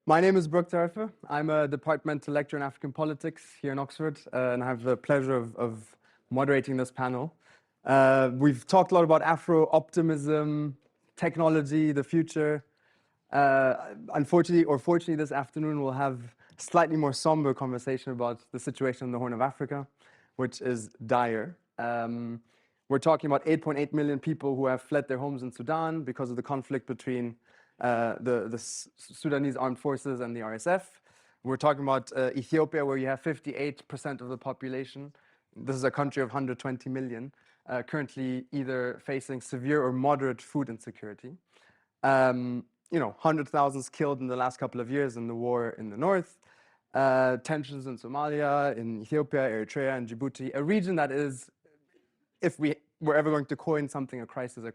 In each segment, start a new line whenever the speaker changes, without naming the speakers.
My name is Brooke Tarifa. I'm a departmental lecturer in African politics here in Oxford, and I have the pleasure of moderating this panel. We've talked a lot about Afro-optimism, technology, the future. Unfortunately, or fortunately, this afternoon we'll have a slightly more somber conversation about the situation in the Horn of Africa, which is dire. We're talking about 8.8 million people who have fled their homes in Sudan because of the conflict between the Sudanese armed forces and the RSF. We're talking about Ethiopia, where you have 58% of the population. This is a country of 120 million, currently either facing severe or moderate food insecurity. 100,000 killed in the last couple of years in the war in the north. Tensions in Somalia, in Ethiopia, Eritrea, and Djibouti, a region that is, if we were ever going to coin something, a crisis.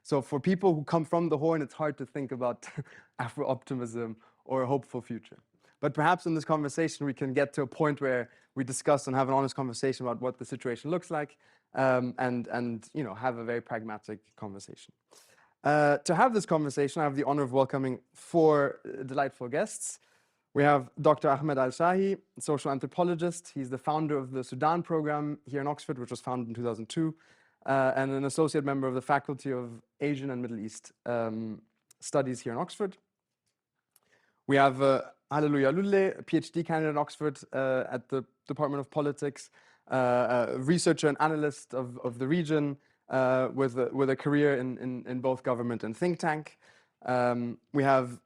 So for people who come from the Horn, it's hard to think about Afro-optimism or a hopeful future. But perhaps in this conversation, we can get to a point where we discuss and have an honest conversation about what the situation looks like, and have a very pragmatic conversation. To have this conversation, I have the honor of welcoming four delightful guests. We have Dr. Ahmed Al-Shahi, social anthropologist. He's the founder of the Sudan program here in Oxford, which was founded in 2002, and an associate member of the Faculty of Asian and Middle East Studies here in Oxford. We have Hallelujah Lulle, a PhD candidate in Oxford at the Department of Politics, a researcher and analyst of the region, with a career in both government and think tank. We have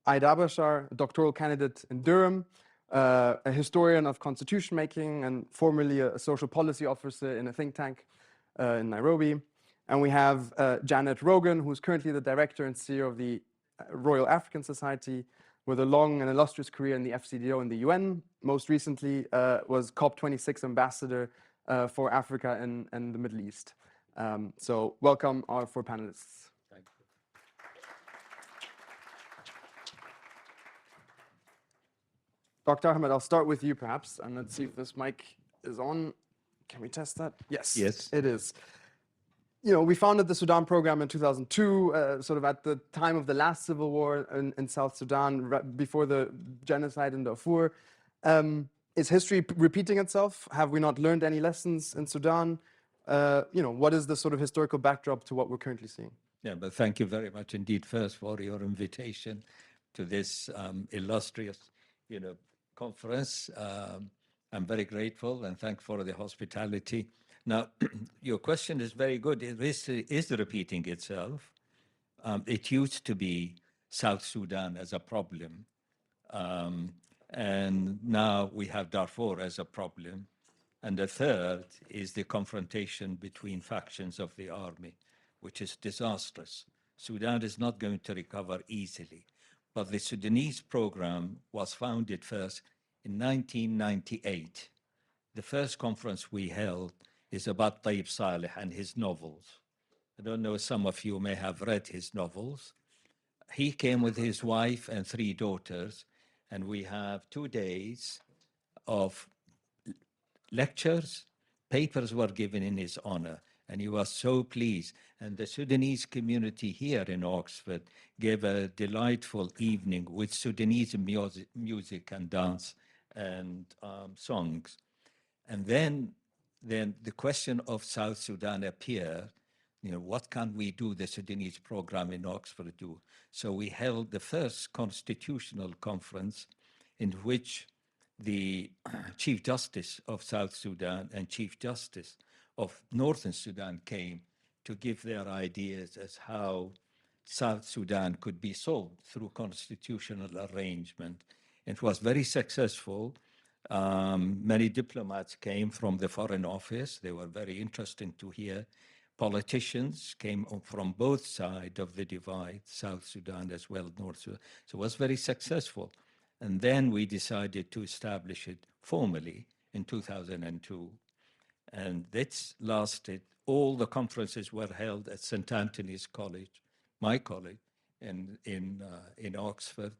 Aida Bashar, a doctoral candidate in Durham, a historian of constitution making, and formerly a social policy officer in a think tank in Nairobi. And we have Janet Rogan, who's currently the director and CEO of the Royal African Society, with a long and illustrious career in the FCDO and the UN. Most recently was COP26 ambassador for Africa and the Middle East. So welcome our four panelists.
Thank you.
Dr. Ahmed, I'll start with you perhaps, and let's see if this mic is on. Can we test that? Yes, it is. We founded the Sudan program in 2002, sort of at the time of the last civil war in South Sudan, before the genocide in Darfur. Is history repeating itself? Have we not learned any lessons in Sudan? What is the sort of historical backdrop to what we're currently seeing?
Yeah, but thank you very much indeed first for your invitation to this illustrious, conference. I'm very grateful and thankful for the hospitality. Now, your question is very good. It is repeating itself. It used to be South Sudan as a problem. And now we have Darfur as a problem. And the third is the confrontation between factions of the army, which is disastrous. Sudan is not going to recover easily. But the Sudanese program was founded first in 1998. The first conference we held is about Tayyip Saleh and his novels. I don't know, some of you may have read his novels. He came with his wife and 3 daughters, and we have 2 days of lectures. Papers were given in his honor, and he was so pleased. And the Sudanese community here in Oxford gave a delightful evening with Sudanese music and dance and songs. And then the question of South Sudan appeared. What can we do, the Sudanese program in Oxford do? So we held the first constitutional conference in which the Chief Justice of South Sudan and Chief Justice of Northern Sudan came to give their ideas as how South Sudan could be solved through constitutional arrangement. It was very successful. Many diplomats came from the Foreign Office. They were very interesting to hear. Politicians came from both sides of the divide, South Sudan as well, North Sudan. So it was very successful. And then we decided to establish it formally in 2002. And that's lasted. All the conferences were held at St. Anthony's College, my college, in Oxford.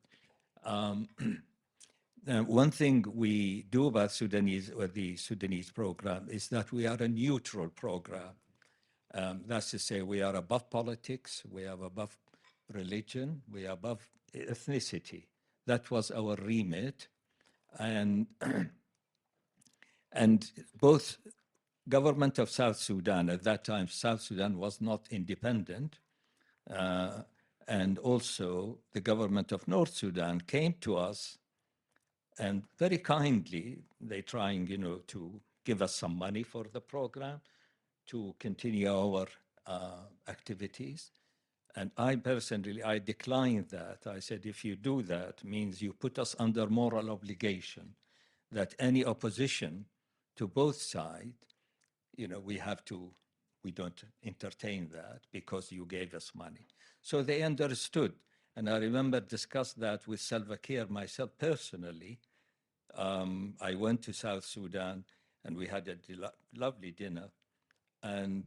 One thing we do about the Sudanese program is that we are a neutral program. That's to say, we are above politics, we are above religion, we are above ethnicity. That was our remit. And, and both government of South Sudan, at that time, South Sudan was not independent, and also the government of North Sudan came to us, and very kindly, they trying, to give us some money for the program to continue our activities. And I personally, I declined that. I said, if you do that, means you put us under moral obligation that any opposition to both sides, we don't entertain that because you gave us money. So they understood. And I remember discussed that with Salva Kiir myself personally. I went to South Sudan and we had a lovely dinner and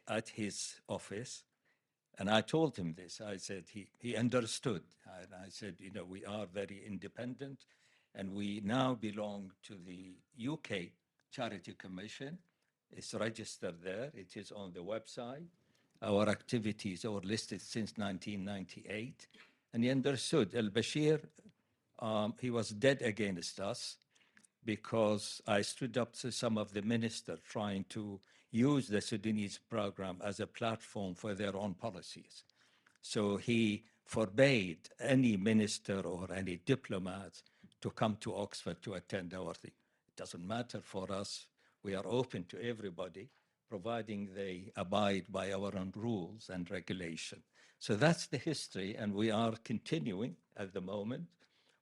at his office. And I told him this. I said, he understood. I said, we are very independent and we now belong to the UK Charity Commission. It's registered there. It is on the website. Our activities are listed since 1998. And he understood. Al-Bashir, he was dead against us because I stood up to some of the ministers trying to use the Sudanese program as a platform for their own policies. So he forbade any minister or any diplomat to come to Oxford to attend our thing. It doesn't matter for us. We are open to everybody, providing they abide by our own rules and regulation. So that's the history, and we are continuing at the moment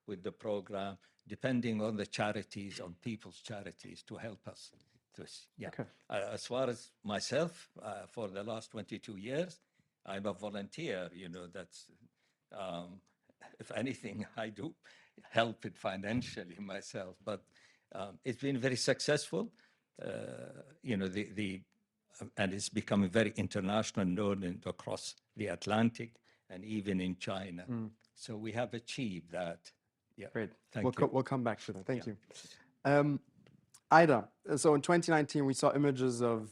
with the program, depending on the charities, on people's charities, to help us.
Okay.
As far as myself, for the last 22 years, I'm a volunteer. That's if anything, I do help it financially myself. But it's been very successful. And it's becoming very international, known across the Atlantic and even in China. So we have achieved that. Yeah.
Great.
Thank you.
We'll come back to that. Thank you. Ida, so in 2019, we saw images of,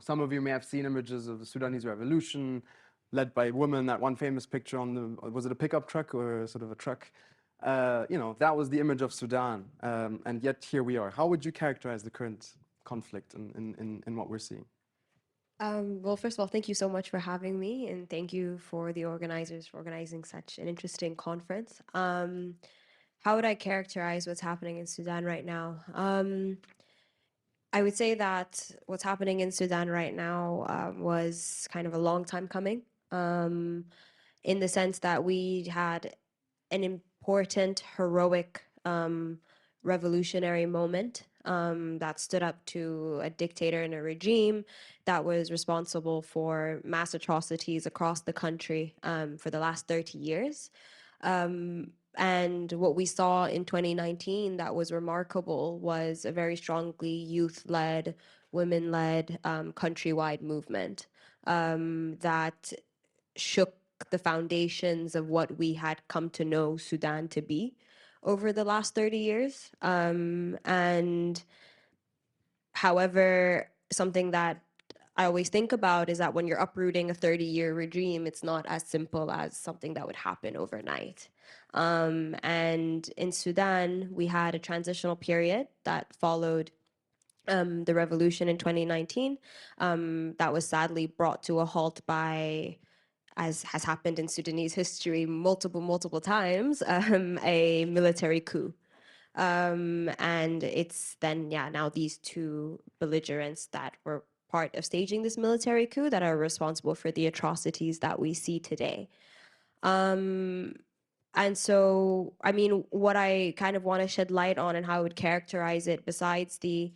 some of you may have seen images of the Sudanese revolution led by women. That one famous picture was it a pickup truck or sort of a truck? That was the image of Sudan. And yet here we are. How would you characterize the current conflict in what we're seeing?
Well, first of all, thank you so much for having me, and thank you for the organizers for organizing such an interesting conference. How would I characterize what's happening in Sudan right now? I would say that what's happening in Sudan right now was kind of a long time coming, in the sense that we had an important, heroic revolutionary moment that stood up to a dictator and a regime that was responsible for mass atrocities across the country for the last 30 years. And what we saw in 2019 that was remarkable was a very strongly youth-led, women-led, countrywide movement that shook the foundations of what we had come to know Sudan to be over the last 30 years. And however, something that I always think about is that when you're uprooting a 30-year regime, it's not as simple as something that would happen overnight. And in Sudan, we had a transitional period that followed the revolution in 2019 that was sadly brought to a halt by, as has happened in Sudanese history multiple times, a military coup. And it's then, now these two belligerents that were part of staging this military coup that are responsible for the atrocities that we see today. And so, I mean, what I kind of want to shed light on and how I would characterize it, besides the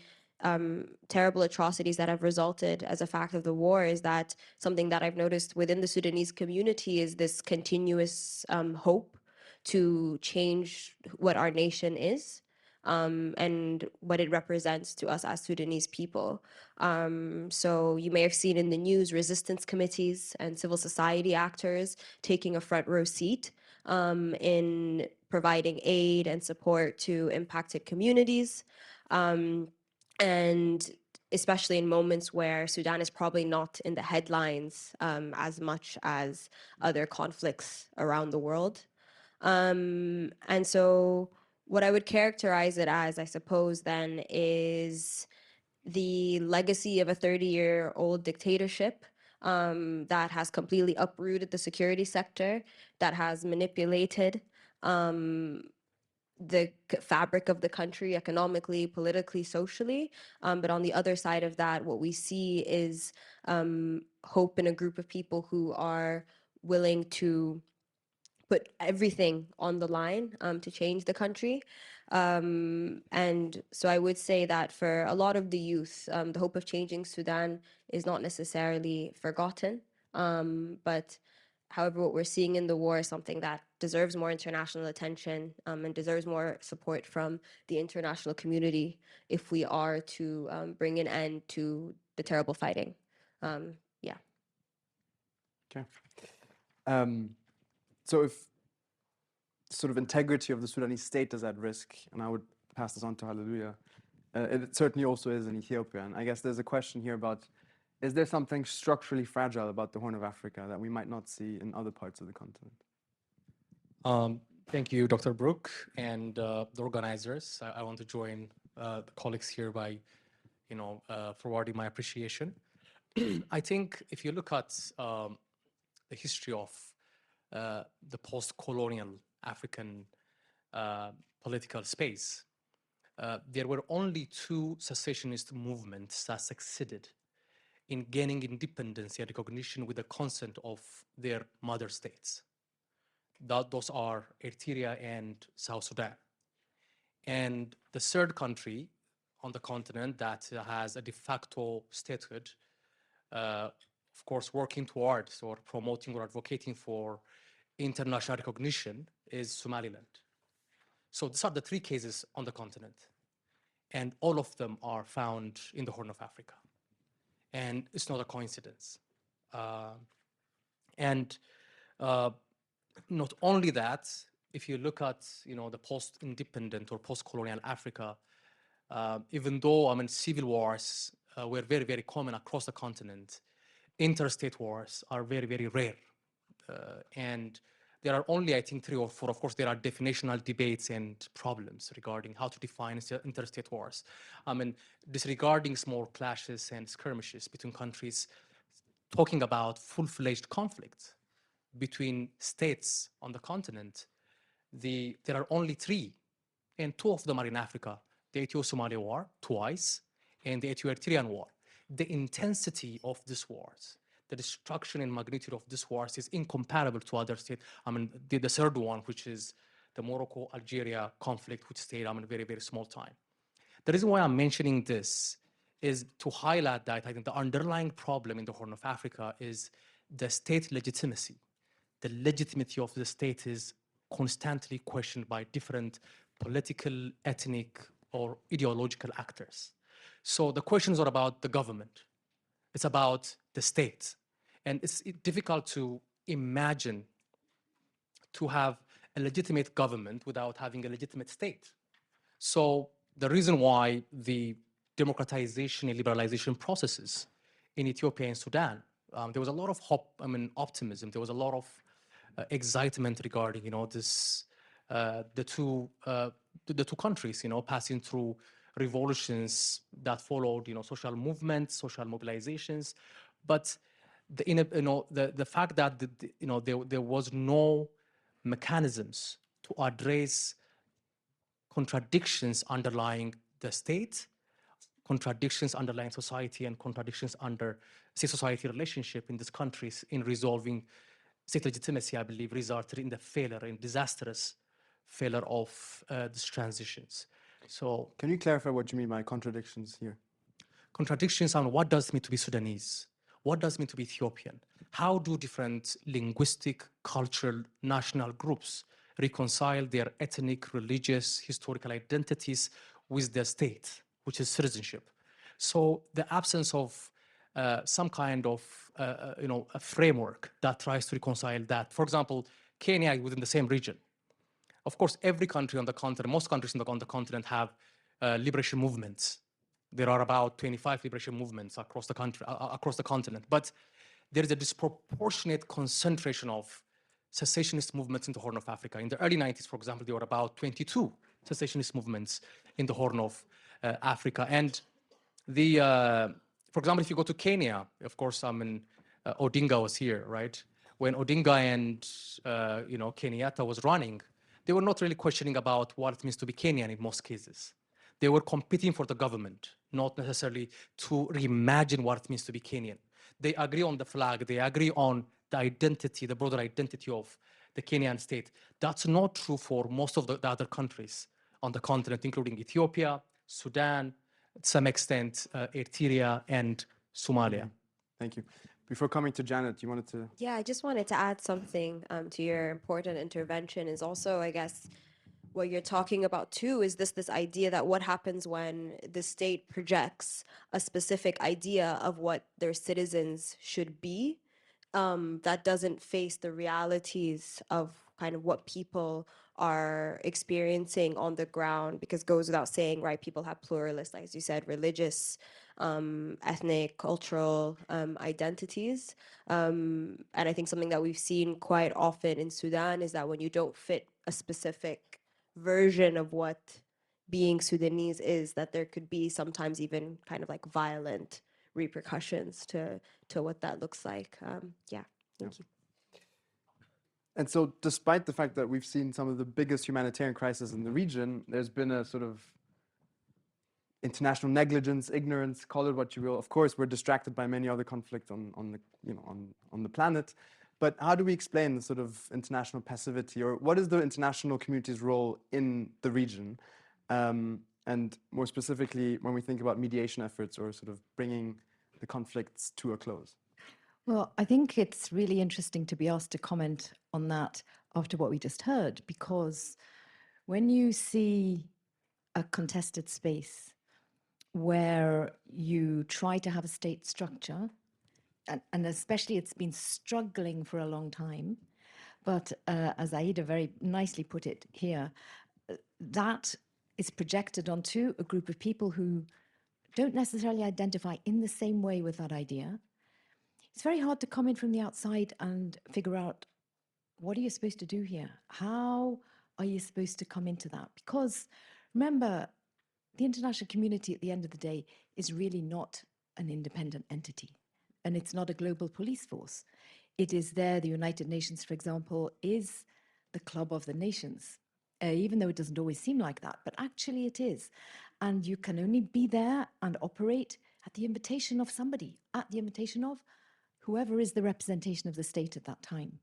terrible atrocities that have resulted as a fact of the war, is that something that I've noticed within the Sudanese community is this continuous hope to change what our nation is. And what it represents to us as Sudanese people. So you may have seen in the news resistance committees and civil society actors taking a front row seat in providing aid and support to impacted communities. And especially in moments where Sudan is probably not in the headlines as much as other conflicts around the world. And so what I would characterize it as, I suppose, then, is the legacy of a 30-year-old dictatorship that has completely uprooted the security sector, that has manipulated the fabric of the country economically, politically, socially. But on the other side of that, what we see is hope in a group of people who are willing to put everything on the line to change the country. And so I would say that for a lot of the youth, the hope of changing Sudan is not necessarily forgotten. But however, what we're seeing in the war is something that deserves more international attention and deserves more support from the international community if we are to bring an end to the terrible fighting. Yeah.
Okay. So if sort of integrity of the Sudanese state is at risk, and I would pass this on to Hallelujah, it certainly also is in Ethiopia. And I guess there's a question here about, is there something structurally fragile about the Horn of Africa that we might not see in other parts of the continent?
Thank you, Dr. Brook, and the organizers. I want to join the colleagues here by, forwarding my appreciation. I think if you look at the history of the post-colonial African political space, there were only two secessionist movements that succeeded in gaining independence and recognition with the consent of their mother states. Those are Eritrea and South Sudan. And the third country on the continent that has a de facto statehood, of course, working towards or promoting or advocating for international recognition, is Somaliland. So these are the three cases on the continent. And all of them are found in the Horn of Africa. And it's not a coincidence. Not only that, if you look at the post-independent or post-colonial Africa, even though civil wars were very, very common across the continent, interstate wars are very, very rare. And there are only, I think, 3 or 4. Of course, there are definitional debates and problems regarding how to define interstate wars. Disregarding small clashes and skirmishes between countries, talking about full-fledged conflict between states on the continent, there are only 3, and 2 of them are in Africa: the Ethio-Somalia War twice, and the Ethio-Eritrean War. The intensity of these wars, the destruction and magnitude of these wars is incomparable to other states. The third one, which is the Morocco-Algeria conflict, which stayed a very, very small time. The reason why I'm mentioning this is to highlight that I think the underlying problem in the Horn of Africa is the state legitimacy. The legitimacy of the state is constantly questioned by different political, ethnic, or ideological actors. So the questions are about the government. It's about the state. And it's difficult to imagine to have a legitimate government without having a legitimate state. So the reason why the democratization and liberalization processes in Ethiopia and Sudan, there was a lot of hope, optimism. There was a lot of excitement regarding, the two countries, passing through revolutions that followed, social movements, social mobilizations. But the fact that there was no mechanisms to address contradictions underlying the state, contradictions underlying society, and contradictions under state-society relationship in these countries in resolving state legitimacy, I believe, resulted in the failure, in disastrous failure of these transitions. So,
can you clarify what you mean by contradictions here?
Contradictions on what does it mean to be Sudanese? What does it mean to be Ethiopian? How do different linguistic, cultural, national groups reconcile their ethnic, religious, historical identities with the state, which is citizenship? So the absence of some kind of a framework that tries to reconcile that. For example, Kenya is within the same region. Of course, every country on the continent, most countries on the continent have liberation movements. There are about 25 liberation movements across the country, across the continent. But there is a disproportionate concentration of cessationist movements in the Horn of Africa. In the early 90s, for example, there were about 22 cessationist movements in the Horn of Africa. And for example, if you go to Kenya, of course, Odinga was here, right? When Odinga and Kenyatta was running, they were not really questioning about what it means to be Kenyan in most cases. They were competing for the government, not necessarily to reimagine what it means to be Kenyan. They agree on the flag, they agree on the identity, the broader identity of the Kenyan state. That's not true for most of the other countries on the continent, including Ethiopia, Sudan, to some extent, Eritrea and Somalia.
Thank you. Before coming to Janet, you wanted to...
Yeah, I just wanted to add something to your important intervention is also, I guess, what you're talking about too is this idea that what happens when the state projects a specific idea of what their citizens should be, that doesn't face the realities of kind of what people are experiencing on the ground, because it goes without saying, right, people have pluralist, as you said, religious, ethnic, cultural identities. And I think something that we've seen quite often in Sudan is that when you don't fit a specific version of what being Sudanese is, that there could be sometimes even kind of like violent repercussions to what that looks like. Yeah, thank you.
And so despite the fact that we've seen some of the biggest humanitarian crises in the region, there's been a sort of international negligence, ignorance, call it what you will. Of course, we're distracted by many other conflicts on the planet. But how do we explain the sort of international passivity, or what is the international community's role in the region? And more specifically, when we think about mediation efforts or sort of bringing the conflicts to a close?
Well, I think it's really interesting to be asked to comment on that after what we just heard, because when you see a contested space where you try to have a state structure, and especially it's been struggling for a long time, but as Aida very nicely put it here, that is projected onto a group of people who don't necessarily identify in the same way with that idea. It's very hard to come in from the outside and figure out, what are you supposed to do here? How are you supposed to come into that? Because remember, the international community at the end of the day is really not an independent entity, and it's not a global police force. It is there, the United Nations, for example, is the club of the nations, even though it doesn't always seem like that, but actually it is. And you can only be there and operate at the invitation of somebody, at the invitation of whoever is the representation of the state at that time.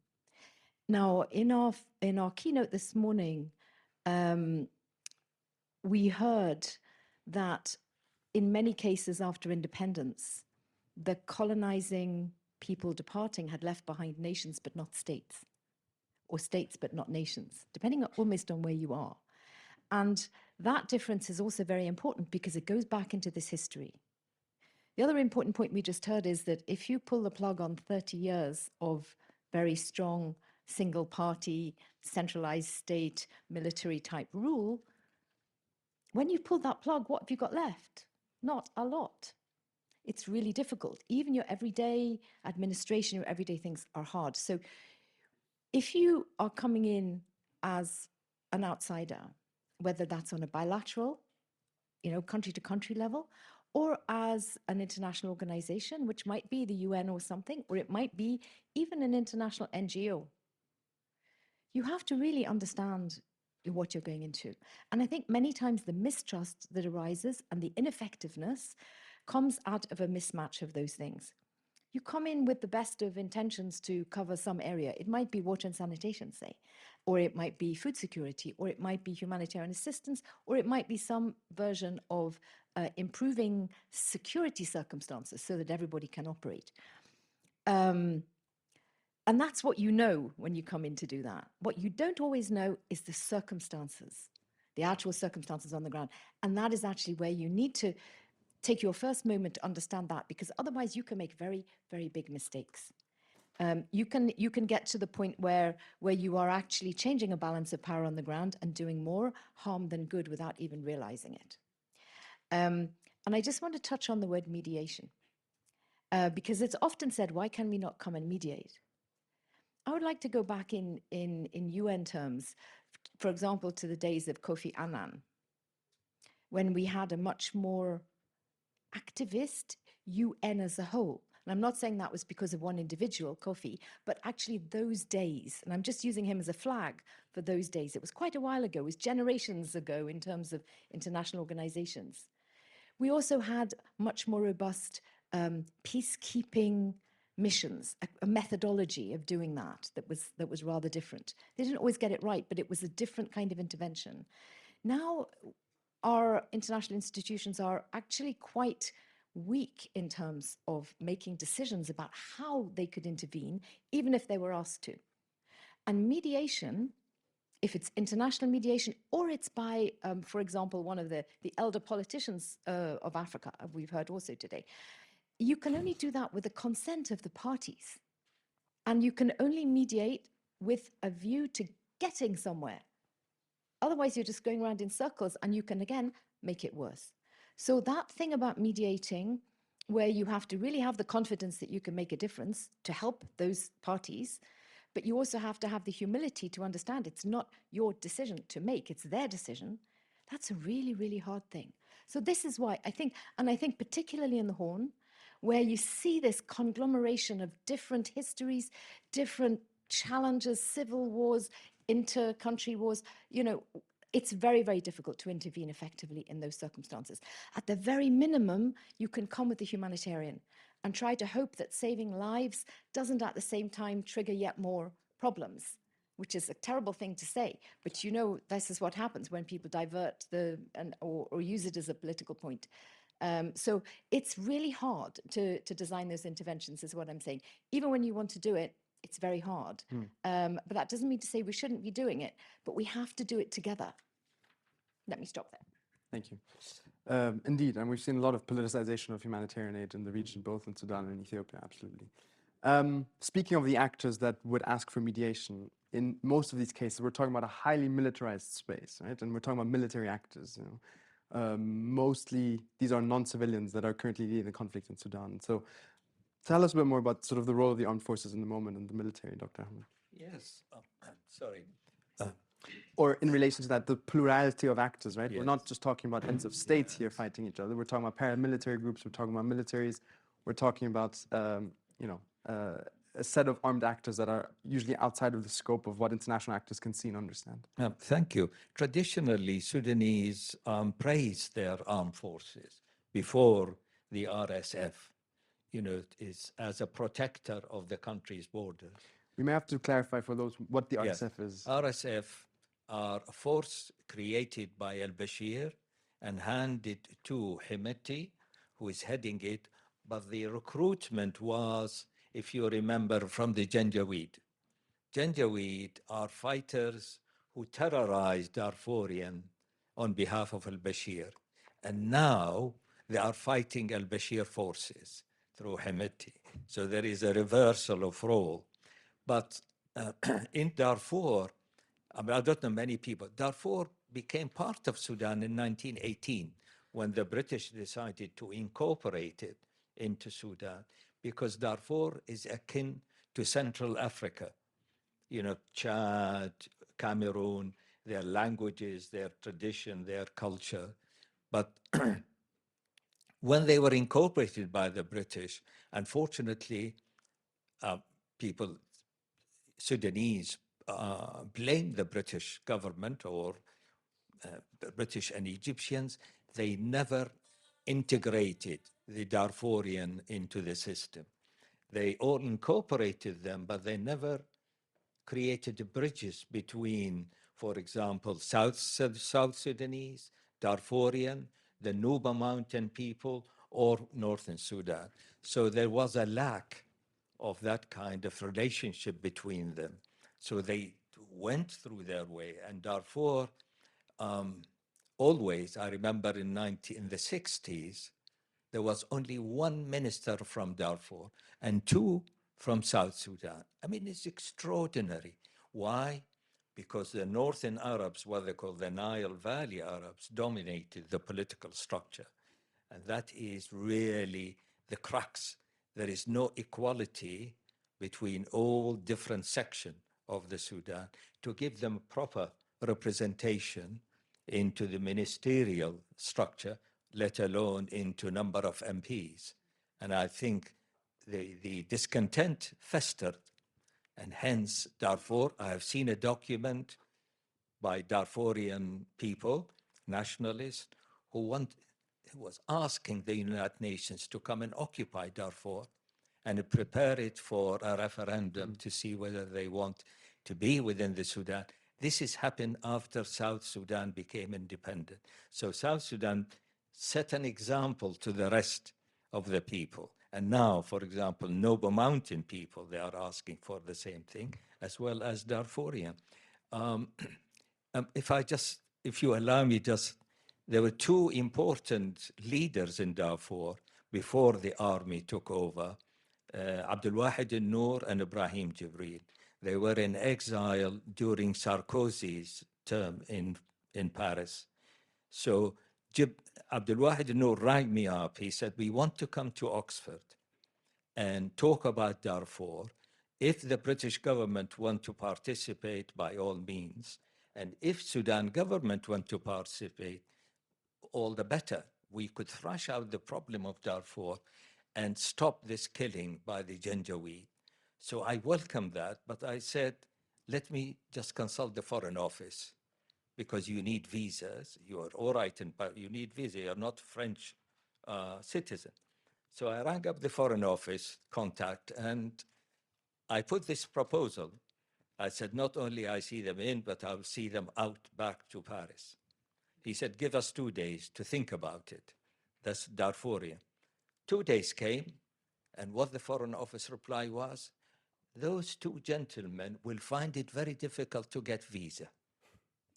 Now, in our keynote this morning, we heard that in many cases after independence, the colonizing people departing had left behind nations but not states, or states but not nations, depending almost on where you are. And that difference is also very important because it goes back into this history. The other important point we just heard is that if you pull the plug on 30 years of very strong single party, centralized state, military type rule, when you pull that plug, what have you got left? Not a lot. It's really difficult. Even your everyday administration, your everyday things are hard. So if you are coming in as an outsider, whether that's on a bilateral, country to country level, or as an international organization, which might be the UN or something, or it might be even an international NGO, you have to really understand what you're going into. And I think many times the mistrust that arises and the ineffectiveness comes out of a mismatch of those things. You come in with the best of intentions to cover some area. It might be water and sanitation, say, or it might be food security, or it might be humanitarian assistance, or it might be some version of improving security circumstances so that everybody can operate. And that's what you know when you come in to do that. What you don't always know is the circumstances, the actual circumstances on the ground. And that is actually where you need to take your first moment to understand that, because otherwise you can make very, very big mistakes. You can get to the point where you are actually changing a balance of power on the ground and doing more harm than good without even realizing it. And I just want to touch on the word mediation, because it's often said, why can we not come and mediate? I would like to go back in UN terms, for example, to the days of Kofi Annan, when we had a much more activist UN as a whole. And I'm not saying that was because of one individual, Kofi, but actually those days, and I'm just using him as a flag for those days. It was quite a while ago, it was generations ago in terms of international organizations. We also had much more robust peacekeeping missions, a methodology of doing that was rather different. They didn't always get it right, but it was a different kind of intervention. Now, our international institutions are actually quite weak in terms of making decisions about how they could intervene, even if they were asked to. And mediation, if it's international mediation or it's by, for example, one of the elder politicians of Africa, we've heard also today, you can only do that with the consent of the parties. And you can only mediate with a view to getting somewhere. Otherwise, you're just going around in circles and you can, again, make it worse. So that thing about mediating, where you have to really have the confidence that you can make a difference to help those parties, but you also have to have the humility to understand it's not your decision to make, it's their decision. That's a really, really hard thing. So this is why I think particularly in the Horn, where you see this conglomeration of different histories, different challenges, civil wars, inter-country wars, it's very, very difficult to intervene effectively in those circumstances. At the very minimum, you can come with the humanitarian and try to hope that saving lives doesn't at the same time trigger yet more problems, which is a terrible thing to say. But this is what happens when people divert or use it as a political point. So it's really hard to design those interventions, is what I'm saying. Even when you want to do it, it's very hard. But that doesn't mean to say we shouldn't be doing it, but we have to do it together. Let me stop there.
Thank you. Indeed, and we've seen a lot of politicization of humanitarian aid in the region, both in Sudan and Ethiopia, absolutely. Speaking of the actors that would ask for mediation, in most of these cases, we're talking about a highly militarized space, right? And we're talking about military actors. Mostly, these are non-civilians that are currently leading the conflict in Sudan. So tell us a bit more about sort of the role of the armed forces in the moment and the military, Dr. Ahmed.
Yes, sorry.
Or in relation to that, the plurality of actors, right?
Yes.
We're not just talking about heads of states here fighting each other. We're talking about paramilitary groups. We're talking about militaries. We're talking about, a set of armed actors that are usually outside of the scope of what international actors can see and understand.
Thank you. Traditionally, Sudanese praised their armed forces before the RSF, is as a protector of the country's borders.
We may have to clarify for those what the RSF is.
RSF are a force created by al-Bashir and handed to Hemeti, who is heading it, but the recruitment was, if you remember, from the Janjaweed. Janjaweed are fighters who terrorized Darfurian on behalf of al-Bashir. And now they are fighting al-Bashir forces through Hemeti. So there is a reversal of role. But in Darfur, I don't know many people, Darfur became part of Sudan in 1918 when the British decided to incorporate it into Sudan, because Darfur is akin to Central Africa. Chad, Cameroon, their languages, their tradition, their culture. But when they were incorporated by the British, unfortunately, Sudanese, blame the British government or the British and Egyptians. They never integrated the Darfurian into the system. They all incorporated them, but they never created bridges between, for example, South Sudanese, Darfurian, the Nuba Mountain people, or Northern Sudan. So there was a lack of that kind of relationship between them. So they went through their way. And Darfur, always, I remember in the 60s, there was only one minister from Darfur and two from South Sudan. I mean, it's extraordinary. Why? Because the Northern Arabs, what they call the Nile Valley Arabs, dominated the political structure. And that is really the crux. There is no equality between all different sections of the Sudan to give them proper representation into the ministerial structure, let alone into number of MPs. And I think the discontent festered, and hence Darfur. I have seen a document by Darfurian people, nationalists, who was asking the United Nations to come and occupy Darfur and prepare it for a referendum to see whether they want to be within the Sudan. This has happened after South Sudan became independent. So South Sudan set an example to the rest of the people. And now, for example, Noble Mountain people, they are asking for the same thing, as well as Darfurian. If you allow me, there were two important leaders in Darfur before the army took over, Abdul Wahid al-Noor and Ibrahim Jibril. They were in exile during Sarkozy's term in Paris. So Abdul Wahid al-Noor rang me up. He said, we want to come to Oxford and talk about Darfur. If the British government want to participate, by all means, and if Sudan government want to participate, all the better. We could thrash out the problem of Darfur and stop this killing by the Janjaweed. So I welcome that, but I said, let me just consult the Foreign Office, because you need visas. You are all right, but you need visa. You're not French citizen. So I rang up the Foreign Office contact, and I put this proposal. I said, not only I see them in, but I'll see them out back to Paris. He said, give us 2 days to think about it. That's Darfurian. 2 days came, and what the Foreign Office reply was, those two gentlemen will find it very difficult to get visa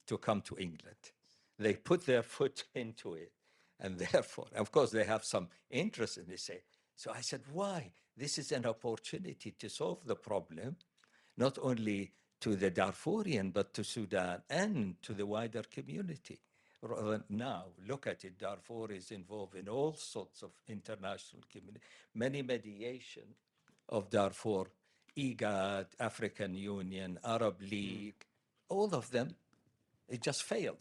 to come to England. They put their foot into it, and therefore, of course, they have some interest in this. So I said, why? This is an opportunity to solve the problem, not only to the Darfurian, but to Sudan and to the wider community. Now, look at it, Darfur is involved in all sorts of international community, many mediation of Darfur, IGAD, African Union, Arab League, all of them, it just failed.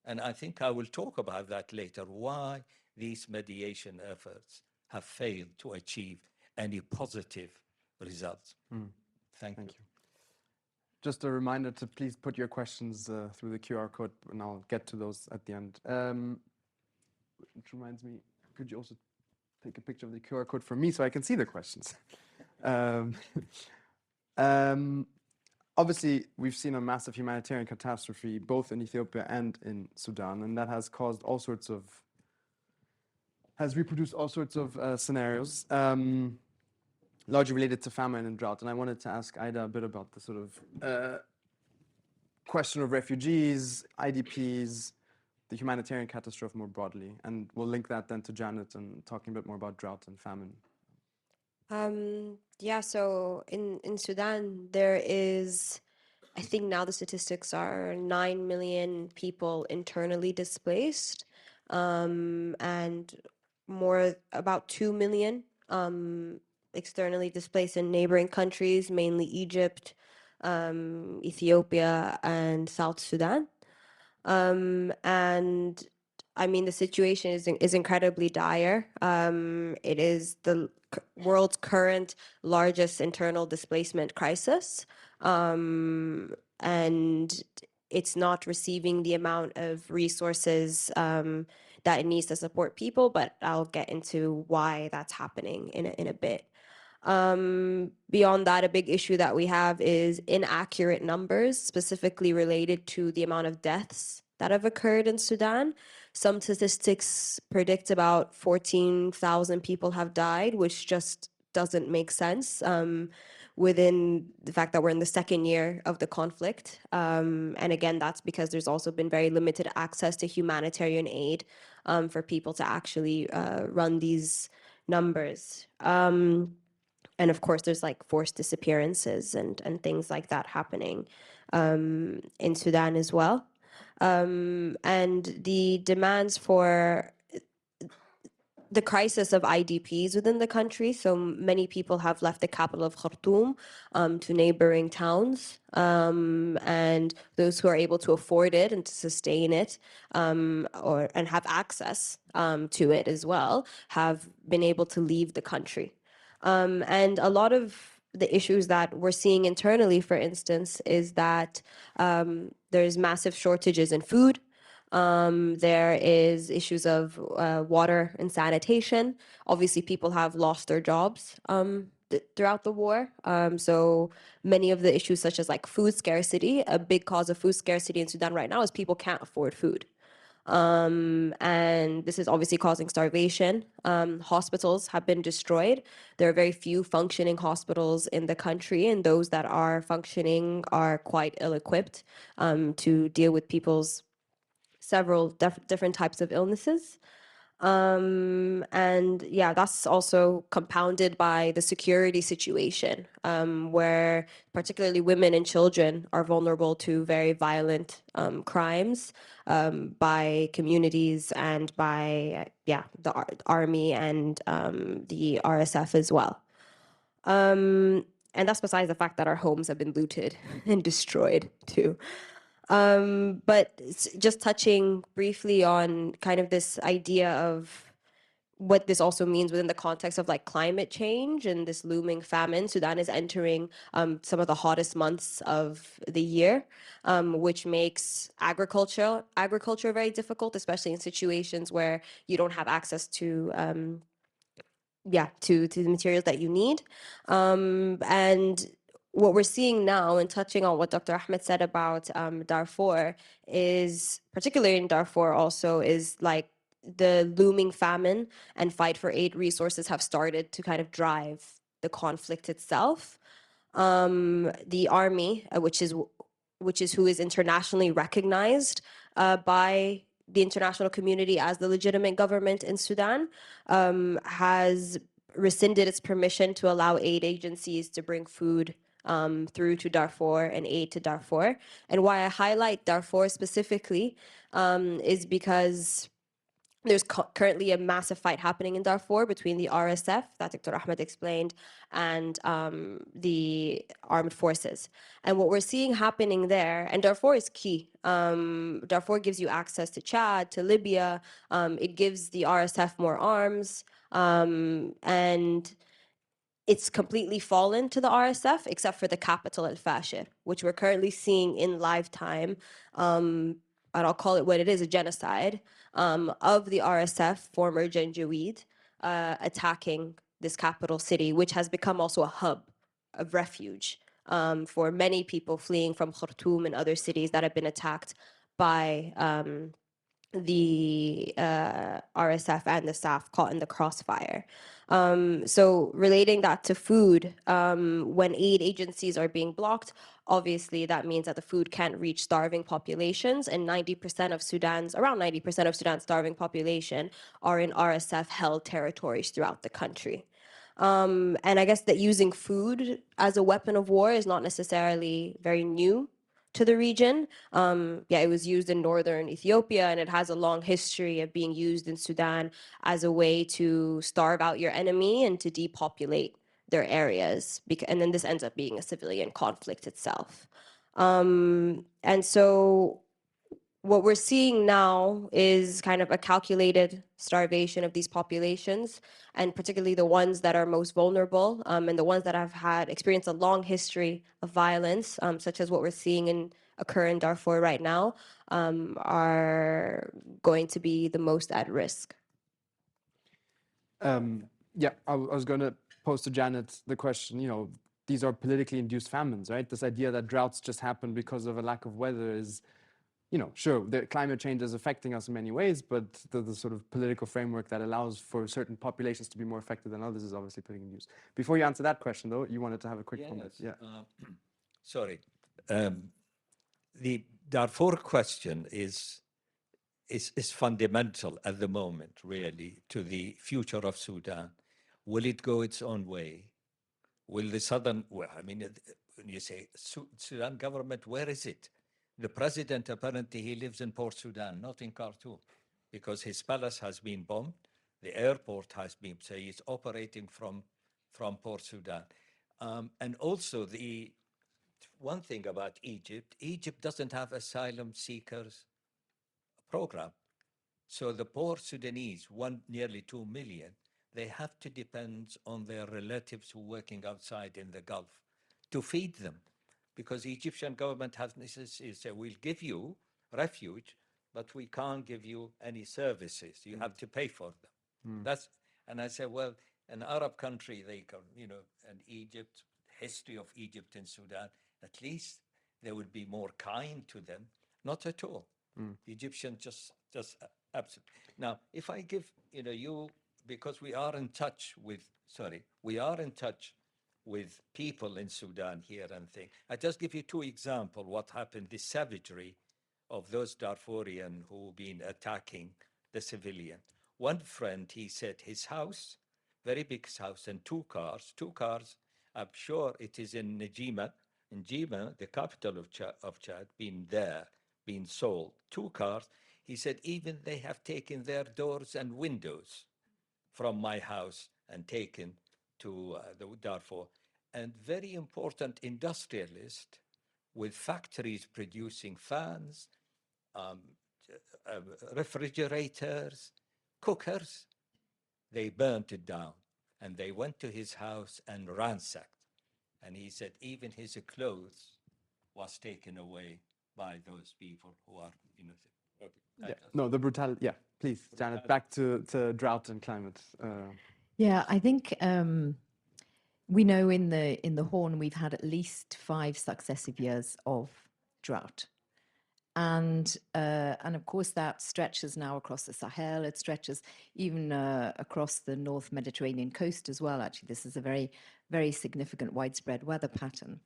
And I think I will talk about that later, why these mediation efforts have failed to achieve any positive results. Thank you.
Just a reminder to please put your questions through the QR code, and I'll get to those at the end. Which reminds me, could you also take a picture of the QR code for me so I can see the questions? Obviously, we've seen a massive humanitarian catastrophe, both in Ethiopia and in Sudan, and that has caused has reproduced all sorts of scenarios, largely related to famine and drought. And I wanted to ask Ida a bit about the sort of question of refugees, IDPs, the humanitarian catastrophe more broadly. And we'll link that then to Janet and talking a bit more about drought and famine.
Yeah, so in Sudan, there is, I think now the statistics are 9 million people internally displaced, and about 2 million externally displaced in neighboring countries, mainly Egypt, Ethiopia, and South Sudan. And I mean, the situation is incredibly dire. It is the world's current largest internal displacement crisis. And it's not receiving the amount of resources that it needs to support people, but I'll get into why that's happening in a bit. Beyond that, a big issue that we have is inaccurate numbers, specifically related to the amount of deaths that have occurred in Sudan. Some statistics predict about 14,000 people have died, which just doesn't make sense within the fact that we're in the second year of the conflict. And again, that's because there's also been very limited access to humanitarian aid for people to actually run these numbers. And of course, there's like forced disappearances and things like that happening in Sudan as well. And the demands for the crisis of IDPs within the country. So many people have left the capital of Khartoum to neighboring towns, and those who are able to afford it and to sustain it, and have access to it as well, have been able to leave the country. And a lot of the issues that we're seeing internally, for instance, is that there's massive shortages in food. There is issues of water and sanitation. Obviously, people have lost their jobs throughout the war. So many of the issues, such as like food scarcity, a big cause of food scarcity in Sudan right now is people can't afford food. And this is obviously causing starvation. Hospitals have been destroyed. There are very few functioning hospitals in the country, and those that are functioning are quite ill-equipped to deal with people's several different types of illnesses. And yeah, that's also compounded by the security situation, where particularly women and children are vulnerable to very violent crimes by communities and by the army and the RSF as well. And that's besides the fact that our homes have been looted and destroyed too. But just touching briefly on kind of this idea of what this also means within the context of like climate change and this looming famine. Sudan is entering some of the hottest months of the year, which makes agriculture very difficult, especially in situations where you don't have access to the materials that you need. And what we're seeing now, and touching on what Dr. Ahmed said about Darfur, is particularly in Darfur also, is like the looming famine and fight for aid resources have started to kind of drive the conflict itself. The army, which is who is internationally recognized by the international community as the legitimate government in Sudan, has rescinded its permission to allow aid agencies to bring food through to Darfur and aid to Darfur. And why I highlight Darfur specifically is because there's currently a massive fight happening in Darfur between the RSF, that Dr. Ahmed explained, and the armed forces. And what we're seeing happening there, and Darfur is key. Darfur gives you access to Chad, to Libya. It gives the RSF more arms. And it's completely fallen to the RSF, except for the capital, Al-Fashir, which we're currently seeing in live time. And I'll call it what it is, a genocide of the RSF, former Janjaweed, attacking this capital city, which has become also a hub of refuge for many people fleeing from Khartoum and other cities that have been attacked by the RSF and the SAF caught in the crossfire. So relating that to food, when aid agencies are being blocked, obviously that means that the food can't reach starving populations, and around 90% of Sudan's starving population are in RSF-held territories throughout the country. And I guess that using food as a weapon of war is not necessarily very new to the region. It was used in northern Ethiopia, and it has a long history of being used in Sudan as a way to starve out your enemy and to depopulate their areas. And then this ends up being a civilian conflict itself. And so what we're seeing now is kind of a calculated starvation of these populations, and particularly the ones that are most vulnerable, and the ones that have experienced a long history of violence, such as what we're seeing occur in Darfur right now, are going to be the most at risk.
I was going to pose to Janet the question, these are politically induced famines, right? This idea that droughts just happen because of a lack of weather is, sure, the climate change is affecting us in many ways, but the sort of political framework that allows for certain populations to be more affected than others is obviously politically induced. Before you answer that question, though, you wanted to have a quick comment. Yeah.
Sorry. The Darfur question is fundamental at the moment, really, to the future of Sudan. Will it go its own way? Will the southern, when you say Sudan government, where is it? The president, apparently, he lives in Port Sudan, not in Khartoum, because his palace has been bombed The airport has been, say, it's operating from Port Sudan. And also the one thing about Egypt, Egypt doesn't have asylum seekers program. So the poor Sudanese, nearly 2 million, they have to depend on their relatives who are working outside in the Gulf to feed them, because the Egyptian government has said, we'll give you refuge, but we can't give you any services. You have to pay for them. And I said, well, an Arab country, they can, and Egypt, history of Egypt and Sudan, at least they would be more kind to them. Not at all. The Egyptians just absolutely. Now, if I give, you, because we are in touch with people in Sudan here and things. I just give you two examples what happened, the savagery of those Darfurian who been attacking the civilian. One friend, he said his house, very big house, and two cars, I'm sure it is in Njima, the capital of Chad, been sold, 2 cars. He said, even they have taken their doors and windows from my house and taken to the Darfur. And very important industrialist with factories producing fans, refrigerators, cookers, they burnt it down. And they went to his house and ransacked. And he said even his clothes was taken away by those people who are,
Yeah. No, the brutality. Yeah, please, Janet, back to drought and climate.
Yeah, I think we know in the Horn we've had at least 5 successive years of drought, and of course that stretches now across the Sahel. It stretches even across the North Mediterranean coast as well. Actually, this is a very, very significant widespread weather pattern.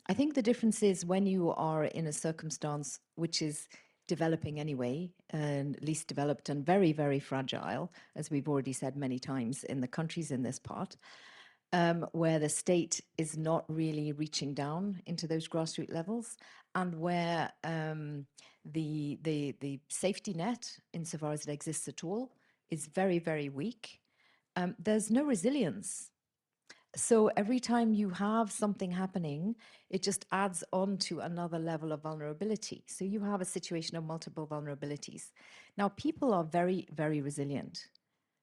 I think the difference is when you are in a circumstance which is developing anyway, and least developed and very, very fragile, as we've already said many times in the countries in this part, where the state is not really reaching down into those grassroots levels, and where the safety net, insofar as it exists at all, is very, very weak. There's no resilience. So every time you have something happening, it just adds on to another level of vulnerability. So you have a situation of multiple vulnerabilities. Now, people are very, very resilient.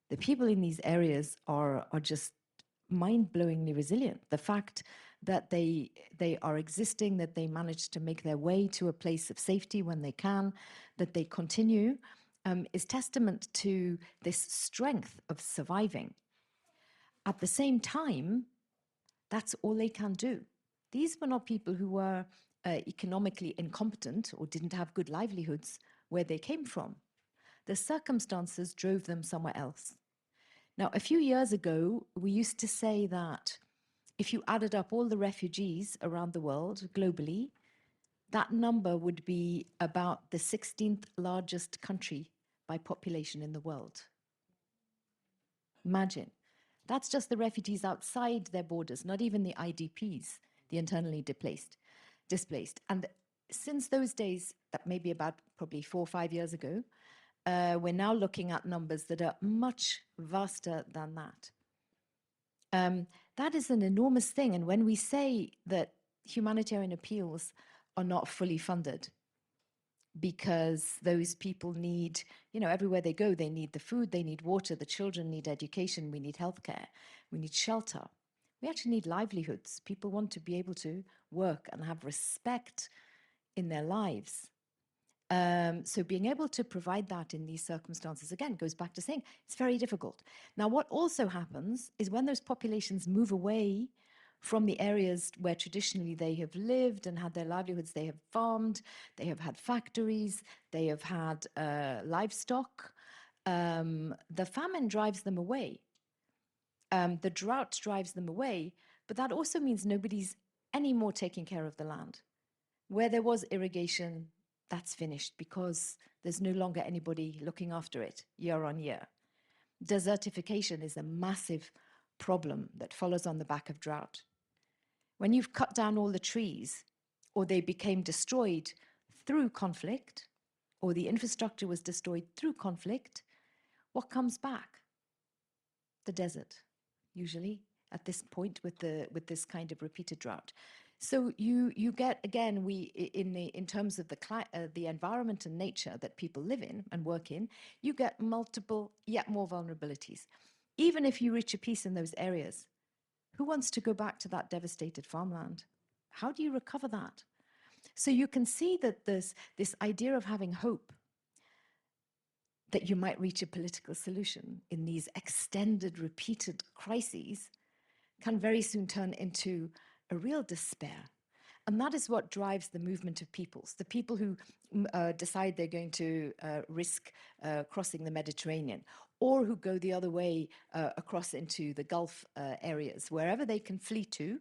The people in these areas are just mind-blowingly resilient. The fact that they are existing, that they manage to make their way to a place of safety when they can, that they continue, is testament to this strength of surviving. At the same time, that's all they can do. These were not people who were economically incompetent or didn't have good livelihoods where they came from. The circumstances drove them somewhere else. Now, a few years ago, we used to say that if you added up all the refugees around the world globally, that number would be about the 16th largest country by population in the world. Imagine. That's just the refugees outside their borders, not even the IDPs, the internally displaced. And since those days, that may be about probably 4 or 5 years ago, we're now looking at numbers that are much vaster than that. That is an enormous thing. And when we say that humanitarian appeals are not fully funded, because those people need, everywhere they go, they need the food, they need water, the children need education, we need healthcare, we need shelter. We actually need livelihoods. People want to be able to work and have respect in their lives. So being able to provide that in these circumstances, again, goes back to saying it's very difficult. Now, what also happens is when those populations move away from the areas where traditionally they have lived and had their livelihoods, they have farmed, they have had factories, they have had livestock, the famine drives them away. The drought drives them away, but that also means nobody's anymore taking care of the land. Where there was irrigation, that's finished because there's no longer anybody looking after it year on year. Desertification is a massive problem that follows on the back of drought. When you've cut down all the trees, or they became destroyed through conflict, or the infrastructure was destroyed through conflict, what comes back? The desert, usually at this point with this kind of repeated drought. So you get, again, in terms of the environment and nature that people live in and work in, you get multiple yet more vulnerabilities. Even if you reach a peace in those areas, who wants to go back to that devastated farmland? How do you recover that? So you can see that there's this idea of having hope that you might reach a political solution in these extended, repeated crises can very soon turn into a real despair. And that is what drives the movement of peoples, the people who decide they're going to risk crossing the Mediterranean, or who go the other way across into the Gulf areas, wherever they can flee to.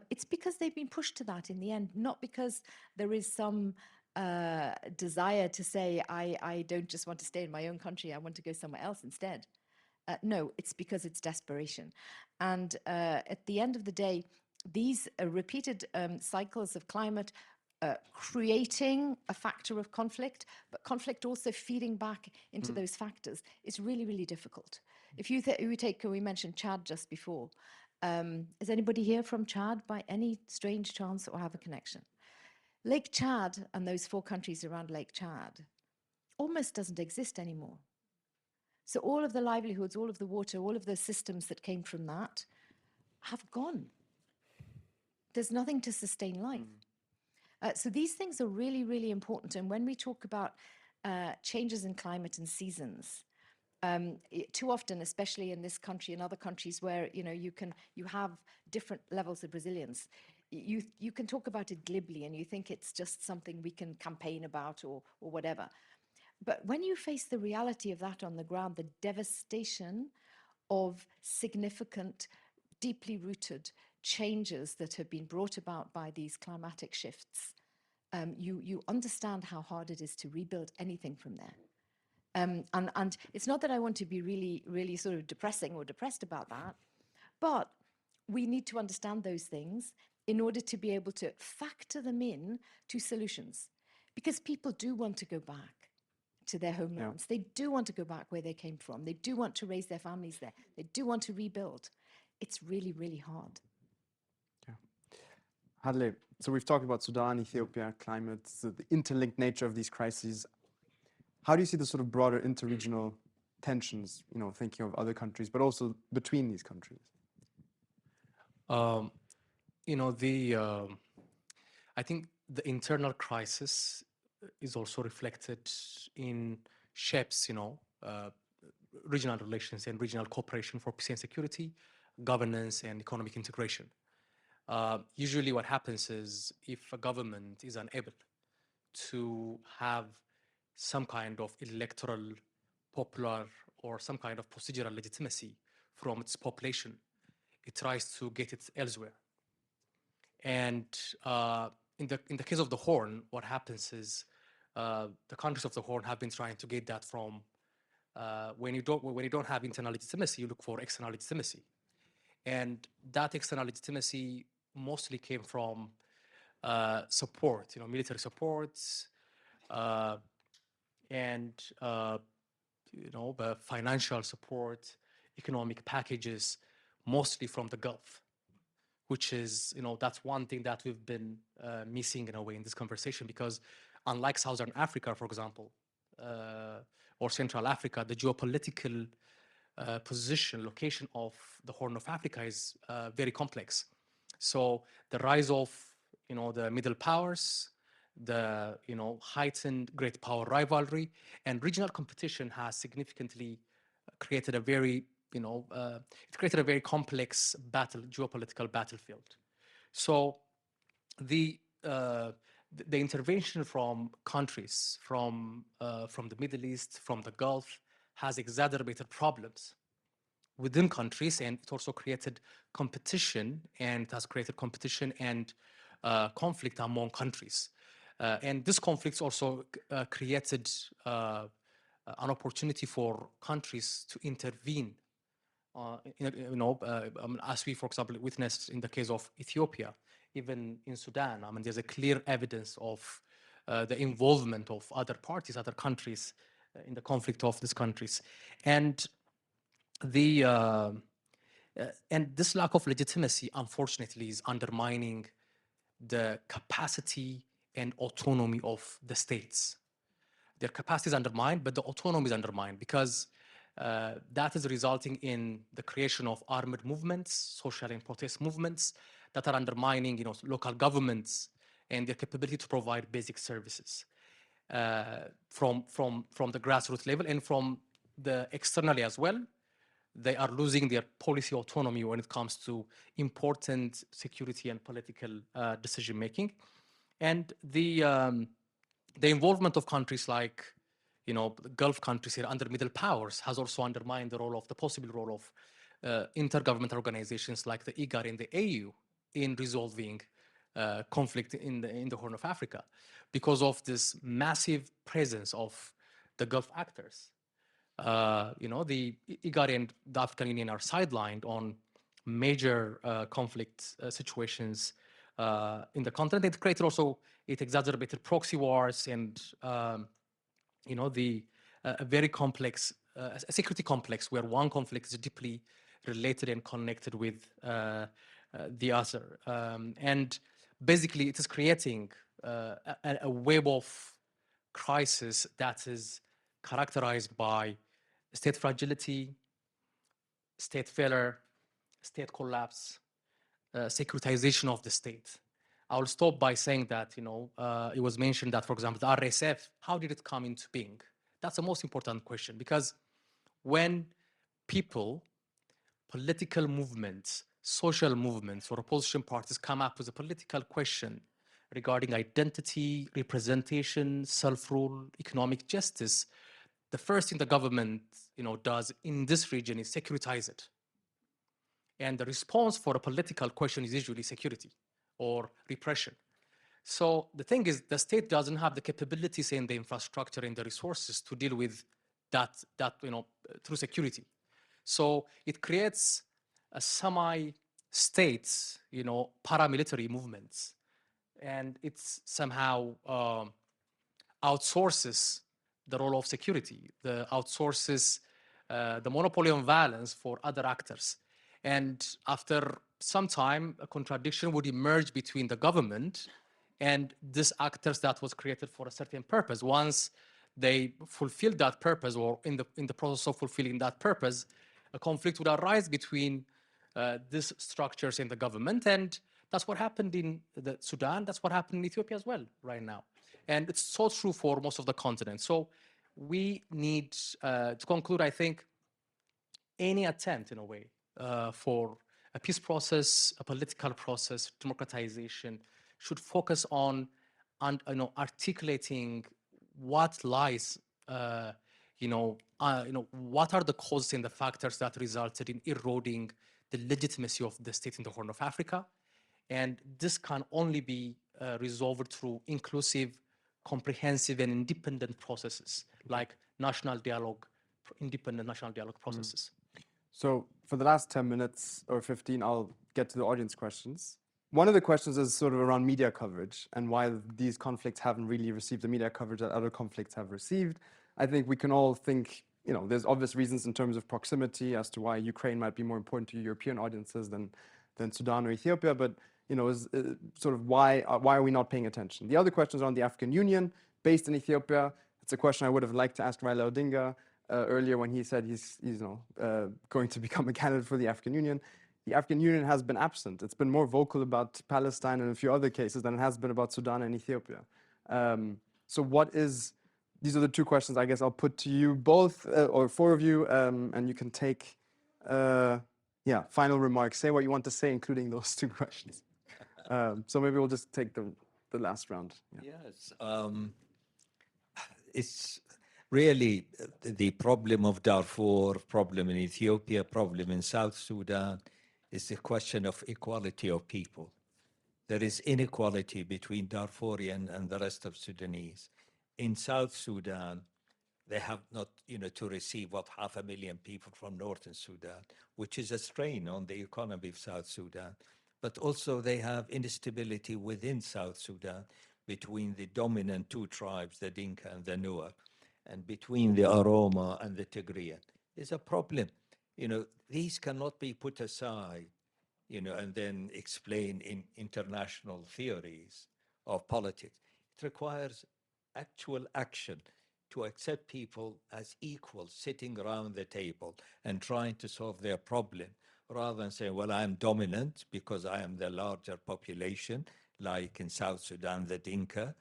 It's because they've been pushed to that in the end, not because there is some desire to say, I don't just want to stay in my own country, I want to go somewhere else instead. No, it's because it's desperation. And at the end of the day, these repeated cycles of climate creating a factor of conflict, but conflict also feeding back into those factors is really, really difficult. If you we mentioned Chad just before. Is anybody here from Chad by any strange chance or have a connection? Lake Chad and those 4 countries around Lake Chad almost doesn't exist anymore. So all of the livelihoods, all of the water, all of the systems that came from that have gone. There's nothing to sustain life. So these things are really, really important. And when we talk about changes in climate and seasons, too often, especially in this country and other countries where you have different levels of resilience, you can talk about it glibly and you think it's just something we can campaign about or whatever. But when you face the reality of that on the ground, the devastation of significant, deeply rooted changes that have been brought about by these climatic shifts, you understand how hard it is to rebuild anything from there. And it's not that I want to be really, really sort of depressing or depressed about that, but we need to understand those things in order to be able to factor them in to solutions. Because people do want to go back to their homelands. Yeah. They do want to go back where they came from. They do want to raise their families there. They do want to rebuild. It's really, really hard.
Yeah. Hadley, so we've talked about Sudan, Ethiopia, climate, the interlinked nature of these crises. How do you see the sort of broader interregional tensions, thinking of other countries, but also between these countries?
I think the internal crisis is also reflected in shapes, regional relations and regional cooperation for peace and security, governance and economic integration. Usually what happens is if a government is unable to have some kind of electoral, popular, or some kind of procedural legitimacy from its population, it tries to get it elsewhere. And in the case of the Horn, what happens is the countries of the Horn have been trying to get that from when you don't have internal legitimacy, you look for external legitimacy, and that external legitimacy mostly came from support, military supports, and financial support, economic packages, mostly from the Gulf, which is, that's one thing that we've been missing in a way in this conversation, because unlike Southern Africa, for example, or Central Africa, the geopolitical location of the Horn of Africa is very complex. So the rise of, the middle powers, the, heightened great power rivalry and regional competition has significantly created a very, it created a very complex geopolitical battlefield. So the intervention from countries from the Middle East, from the Gulf, has exacerbated problems within countries, and it also created competition, and it has created competition and conflict among countries. And this conflict also created an opportunity for countries to intervene. As we, for example, witnessed in the case of Ethiopia, even in Sudan, there's a clear evidence of the involvement of other parties, other countries in the conflict of these countries. And the and this lack of legitimacy, unfortunately, is undermining the capacity and autonomy of the states. Their capacity is undermined, but the autonomy is undermined, because that is resulting in the creation of armed movements, social and protest movements that are undermining, local governments and their capability to provide basic services from the grassroots level, and from the externally as well. They are losing their policy autonomy when it comes to important security and political decision making, and the involvement of countries like, the Gulf countries here under middle powers has also undermined the possible role of intergovernmental organizations like the IGAD and the AU in resolving conflict in the Horn of Africa, because of this massive presence of the Gulf actors. The IGAD and the African Union are sidelined on major conflict situations in the continent. It exacerbated proxy wars and, a very complex, a security complex where one conflict is deeply related and connected with the other. And basically, it is creating a web of crisis that is characterized by state fragility, state failure, state collapse, securitization of the state. I will stop by saying that, it was mentioned that, for example, the RSF, how did it come into being? That's the most important question, because when people, political movements, social movements, or opposition parties come up with a political question regarding identity, representation, self-rule, economic justice, the first thing the government, does in this region is securitize it. And the response for a political question is usually security or repression. So the thing is, the state doesn't have the capabilities and the infrastructure and the resources to deal with that through security. So it creates a semi-states, paramilitary movements, and it's somehow outsources the role of security, outsources the monopoly on violence for other actors. And after some time, a contradiction would emerge between the government and these actors that was created for a certain purpose. Once they fulfill that purpose, or in the process of fulfilling that purpose, a conflict would arise between these structures and the government. And that's what happened in the Sudan. That's what happened in Ethiopia as well right now. And it's so true for most of the continent. So we need, to conclude, I think, any attempt, in a way, for a peace process, a political process, democratization, should focus on articulating what lies, what are the causes and the factors that resulted in eroding the legitimacy of the state in the Horn of Africa. And this can only be resolved through inclusive, comprehensive, and independent processes, like national dialogue, independent national dialogue processes.
So for the last 10 minutes or 15, I'll get to the audience questions. One of the questions is sort of around media coverage and why these conflicts haven't really received the media coverage that other conflicts have received. I think we can all think, there's obvious reasons in terms of proximity as to why Ukraine might be more important to European audiences than Sudan or Ethiopia, but sort of why are we not paying attention? The other question is on the African Union based in Ethiopia. It's a question I would have liked to ask Raila Odinga earlier when he said he's going to become a candidate for the African Union. The African Union has been absent. It's been more vocal about Palestine and a few other cases than it has been about Sudan and Ethiopia. These are the two questions I guess I'll put to you both, or four of you, and you can take, final remarks. Say what you want to say, including those two questions. So maybe we'll just take the last round. Yeah.
Yes. It's really the problem of Darfur, problem in Ethiopia, problem in South Sudan is the question of equality of people. There is inequality between Darfurian and the rest of Sudanese. In South Sudan, they have not, to receive 500,000 people from Northern Sudan, which is a strain on the economy of South Sudan. But also they have instability within South Sudan between the dominant two tribes, the Dinka and the Nuer. and between the Aroma and the Tigrayan is a problem. These cannot be put aside, and then explain in international theories of politics. It requires actual action to accept people as equals sitting around the table and trying to solve their problem, rather than saying, well, I'm dominant because I am the larger population, like in South Sudan, the Dinka,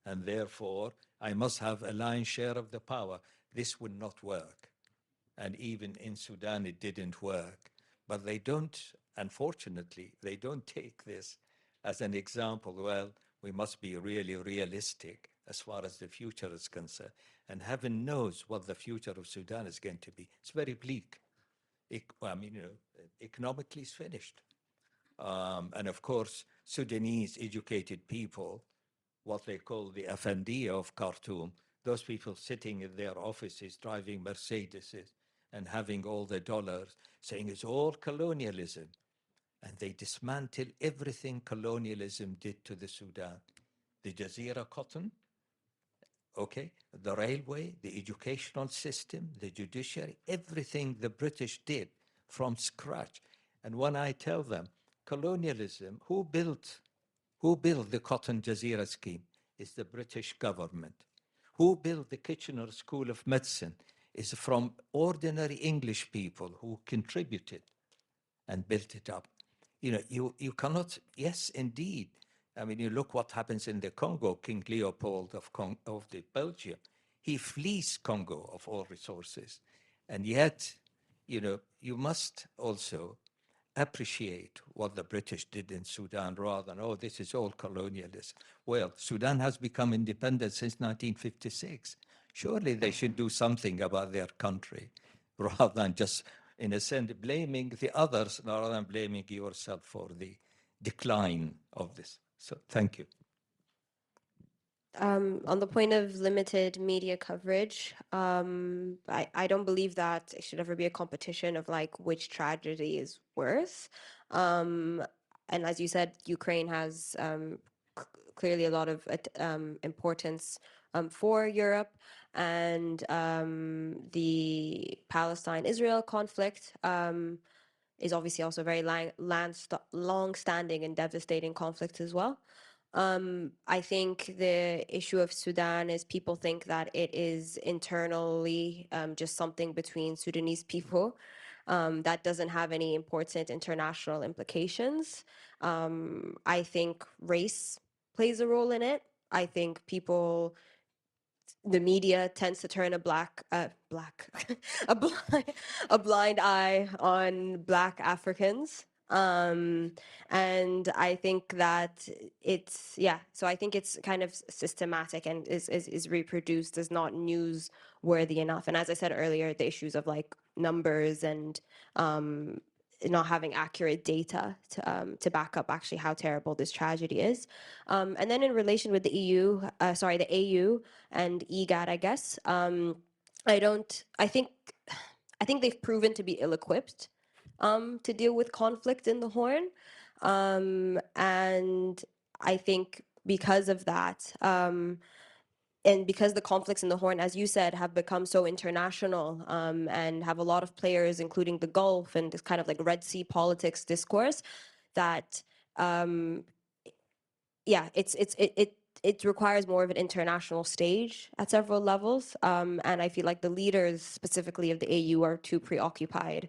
and therefore I must have a lion's share of the power. This would not work. And even in Sudan, it didn't work. But they don't, unfortunately, they don't take this as an example. Well, we must be really realistic as far as the future is concerned. And heaven knows what the future of Sudan is going to be. It's very bleak. Economically, it's finished. And of course, Sudanese educated people, what they call the Afandi of Khartoum, those people sitting in their offices, driving Mercedeses and having all the dollars, saying it's all colonialism. And they dismantle everything colonialism did to the Sudan. The Jazeera cotton, okay, the railway, the educational system, the judiciary, everything the British did from scratch. And when I tell them, colonialism, who built the Cotton Jazeera scheme? Is the British government. Who built the Kitchener School of Medicine? Is from ordinary English people who contributed and built it up. You cannot, yes, indeed. You look what happens in the Congo. King Leopold of the Belgium, he flees Congo of all resources. And yet, you must also appreciate what the British did in Sudan rather than, oh, this is all colonialism. Well, Sudan has become independent since 1956. Surely they should do something about their country rather than just, in a sense, blaming the others rather than blaming yourself for the decline of this. So thank you.
On the point of limited media coverage, I don't believe that it should ever be a competition of like which tragedy is worse. And as you said, Ukraine has clearly a lot of importance for Europe, and the Palestine-Israel conflict is obviously also a very long-standing and devastating conflict as well. I think the issue of Sudan is people think that it is internally just something between Sudanese people that doesn't have any important international implications. I think race plays a role in it. I think the media tends to turn a a blind eye on Black Africans. And I think that so I think it's kind of systematic and is reproduced as not newsworthy enough. And as I said earlier, the issues of like numbers and not having accurate data to back up actually how terrible this tragedy is. And then in relation with the the AU and EGAD, I guess, I think they've proven to be ill-equipped to deal with conflict in the Horn. And I think because of that, and because the conflicts in the Horn, as you said, have become so international and have a lot of players, including the Gulf and this kind of like Red Sea politics discourse, that it requires more of an international stage at several levels. And I feel like the leaders, specifically of the AU, are too preoccupied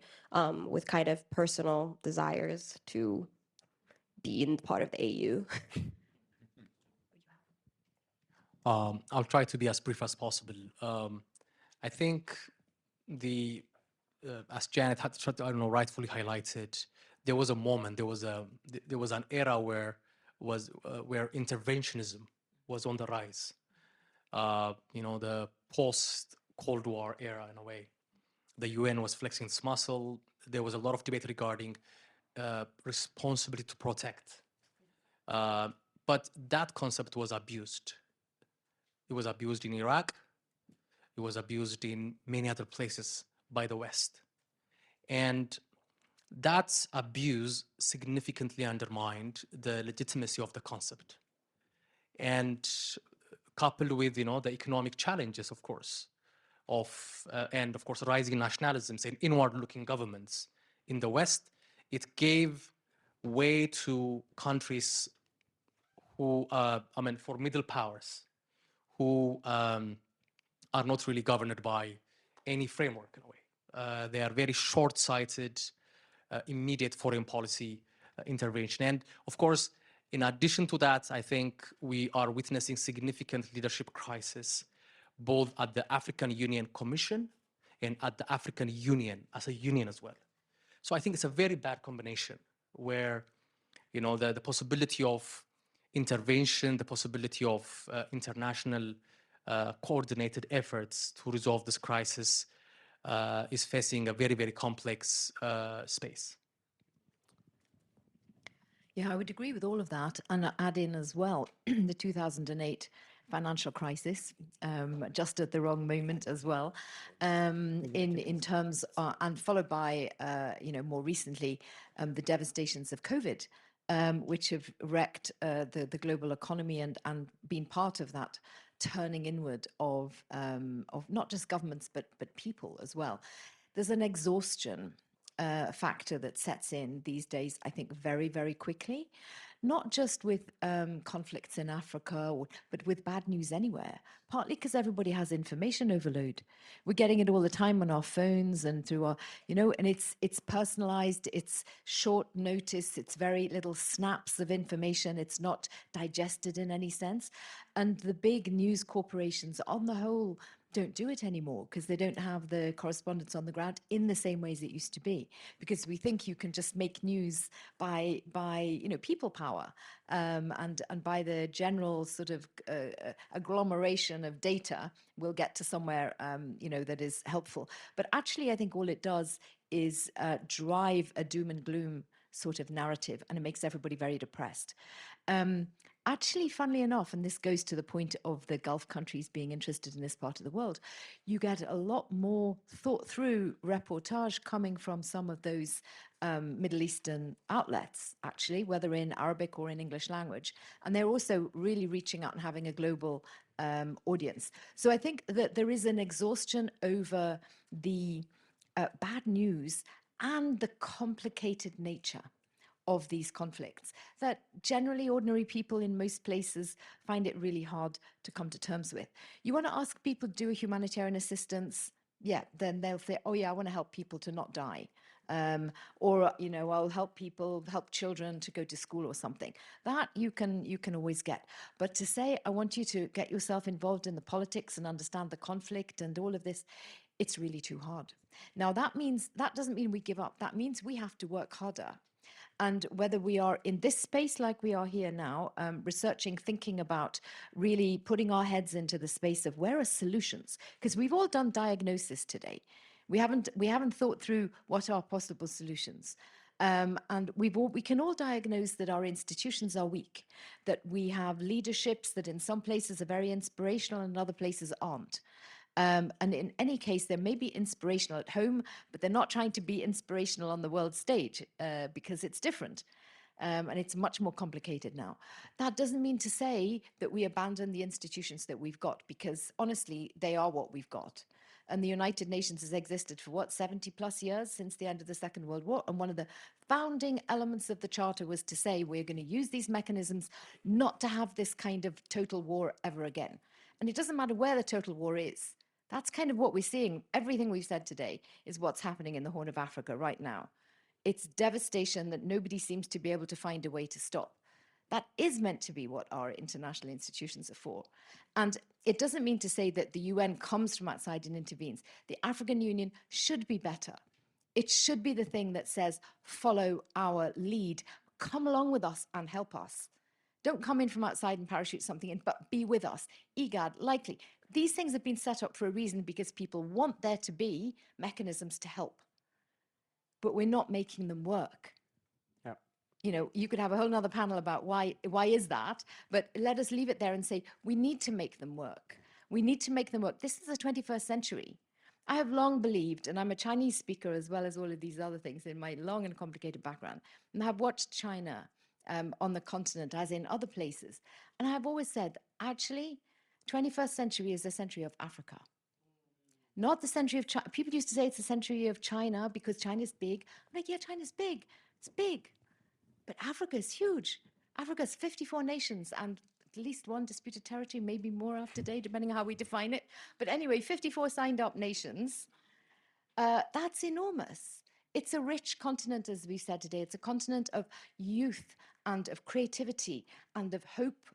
with kind of personal desires to be in part of the AU.
I'll try to be as brief as possible. I think as Janet had, rightfully highlighted, there was a moment, there was an era where interventionism was on the rise. The post-Cold War era, in a way. The UN was flexing its muscle. There was a lot of debate regarding responsibility to protect. But that concept was abused. It was abused in Iraq. It was abused in many other places by the West. And that abuse significantly undermined the legitimacy of the concept. And coupled with, the economic challenges, of course, and of course, rising nationalisms and inward-looking governments in the West, it gave way to countries who, for middle powers, who are not really governed by any framework in a way. They are very short-sighted, immediate foreign policy intervention. And of course, in addition to that, I think we are witnessing significant leadership crisis, both at the African Union Commission and at the African Union as a union as well. So I think it's a very bad combination where, you know, the possibility of intervention, the possibility of international coordinated efforts to resolve this crisis is facing a very, very complex space.
Yeah, I would agree with all of that, and add in as well the 2008 financial crisis, just at the wrong moment as well, in terms and followed by more recently the devastations of COVID, which have wrecked the global economy and been part of that turning inward of not just governments but people as well. There's an exhaustion factor that sets in these days, I think, very, very quickly, not just with conflicts in Africa, but with bad news anywhere, partly because everybody has information overload. We're getting it all the time on our phones and through our, and it's personalized, it's short notice, it's very little snaps of information, it's not digested in any sense. And the big news corporations, on the whole, don't do it anymore because they don't have the correspondence on the ground in the same ways it used to be, because we think you can just make news by people power and by the general sort of agglomeration of data we'll get to somewhere that is helpful. But actually I think all it does is drive a doom and gloom sort of narrative, and it makes everybody very depressed. Actually, funnily enough, and this goes to the point of the Gulf countries being interested in this part of the world, you get a lot more thought through reportage coming from some of those Middle Eastern outlets, actually, whether in Arabic or in English language. And they're also really reaching out and having a global audience. So I think that there is an exhaustion over the bad news and the complicated nature of these conflicts that generally ordinary people in most places find it really hard to come to terms with. You want to ask people to do a humanitarian assistance, then they'll say, oh yeah, I want to help people to not die. Or, I'll help children to go to school or something. That you can always get. But to say, I want you to get yourself involved in the politics and understand the conflict and all of this, it's really too hard. Now, that doesn't mean we give up. That means we have to work harder. And whether we are in this space like we are here now, researching, thinking about really putting our heads into the space of where are solutions, because we've all done diagnosis today. We haven't thought through what are possible solutions. And we can all diagnose that our institutions are weak, that we have leaderships that in some places are very inspirational and in other places aren't. And in any case, they may be inspirational at home, but they're not trying to be inspirational on the world stage because it's different. And it's much more complicated now. That doesn't mean to say that we abandon the institutions that we've got, because honestly, they are what we've got. And the United Nations has existed for 70 plus years since the end of the Second World War. And one of the founding elements of the Charter was to say, we're going to use these mechanisms not to have this kind of total war ever again. And it doesn't matter where the total war is. That's kind of what we're seeing. Everything we've said today is what's happening in the Horn of Africa right now. It's devastation that nobody seems to be able to find a way to stop. That is meant to be what our international institutions are for. And it doesn't mean to say that the UN comes from outside and intervenes. The African Union should be better. It should be the thing that says, follow our lead, come along with us and help us. Don't come in from outside and parachute something in, but be with us. IGAD, likely. These things have been set up for a reason, because people want there to be mechanisms to help. But we're not making them work. Yeah. You could have a whole nother panel about why is that, but let us leave it there and say, we need to make them work. We need to make them work. This is the 21st century. I have long believed, and I'm a Chinese speaker as well as all of these other things in my long and complicated background, and I've watched China on the continent as in other places. And I've always said, actually, 21st century is the century of Africa. Not the century of China. People used to say it's the century of China because China's big. I'm like, yeah, China's big. It's big. But Africa is huge. Africa's 54 nations and at least one disputed territory, maybe more after today, depending on how we define it. But anyway, 54 signed up nations. That's enormous. It's a rich continent, as we said today. It's a continent of youth and of creativity and of hope.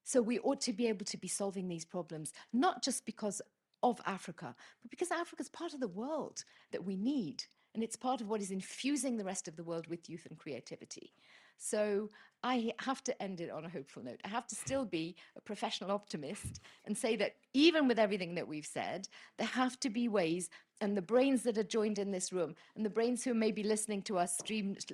So we ought to be able to be solving these problems, not just because of Africa, but because Africa is part of the world that we need. And it's part of what is infusing the rest of the world with youth and creativity. So I have to end it on a hopeful note. I have to still be a professional optimist and say that even with everything that we've said, there have to be ways, and the brains that are joined in this room and the brains who may be listening to us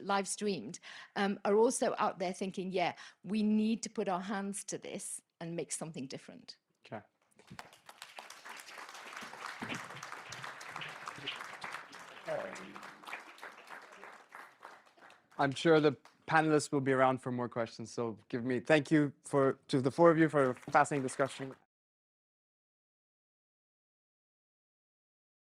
live streamed are also out there thinking, yeah, we need to put our hands to this and make something different.
Okay. I'm sure the panelists will be around for more questions. So thank you to the four of you for a fascinating discussion.